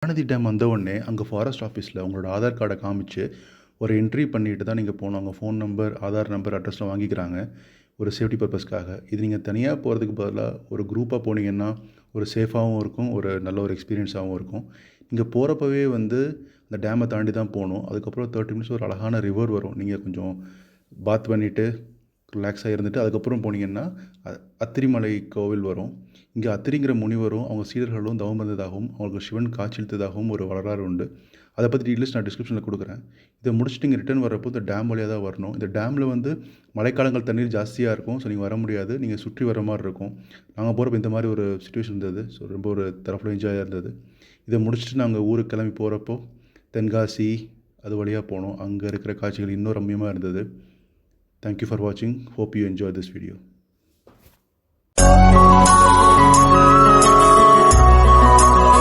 கடாநதி dam வந்த உடனே அங்கே ஃபாரஸ்ட் ஆஃபீஸில் உங்களோட ஆதார் கார்டை காமிச்சு ஒரு என்ட்ரி பண்ணிட்டு தான் நீங்கள் போகணும். அவங்க ஃபோன் நம்பர், ஆதார் நம்பர், அட்ரஸ்லாம் வாங்கிக்கிறாங்க ஒரு சேஃப்டி பர்பஸ்க்காக. இது நீங்கள் தனியாக போகிறதுக்கு பதிலாக ஒரு குரூப்பாக போனீங்கன்னா ஒரு சேஃபாகவும் இருக்கும், ஒரு நல்ல ஒரு எக்ஸ்பீரியன்ஸாகவும் இருக்கும். நீங்கள் போகிறப்பவே வந்து அந்த டேமை தாண்டி தான் போகணும். அதுக்கப்புறம் 30 மினிட்ஸ் ஒரு அழகான ரிவர் வரும். நீங்கள் கொஞ்சம் பாத் பண்ணிவிட்டு ரிலாக்ஸாக இருந்துட்டு அதுக்கப்புறம் போனீங்கன்னா அத்திரிமலை கோவில் வரும். இங்கே அத்திரிங்கிற முனிவரும் அவங்க சீடர்களும் தவம் இருந்ததாகவும் அவங்களுக்கு சிவன் காட்சியளித்ததாகவும் ஒரு வரலாறு உண்டு. அதை பற்றி டீட்டெயில்ஸ் நான் டிஸ்கிரிப்ஷனில் கொடுக்குறேன். இதை முடிச்சுட்டு நீங்கள் ரிட்டர்ன் வரப்போ இந்த டேம் வழியாக தான் வரணும். இந்த டேமில் வந்து மழைக்காலங்கள் தண்ணீர் ஜாஸ்தியாக இருக்கும். ஸோ நீங்கள் வர முடியாது, நீங்கள் சுற்றி வர மாதிரி இருக்கும். நாங்கள் போகிறப்ப இந்த மாதிரி ஒரு சுச்சுவேஷன் இருந்தது. ஸோ ரொம்ப ஒரு தரப்புல என்ஜாயாக இருந்தது. இதை முடிச்சுட்டு நாங்கள் ஊருக்கு கிளம்பி போகிறப்போ தென்காசி அது வழியாக போனோம். அங்கே இருக்கிற காட்சிகள் இன்னும் ரம்மியமாக இருந்தது. Thank you for watching. Hope you enjoyed this video.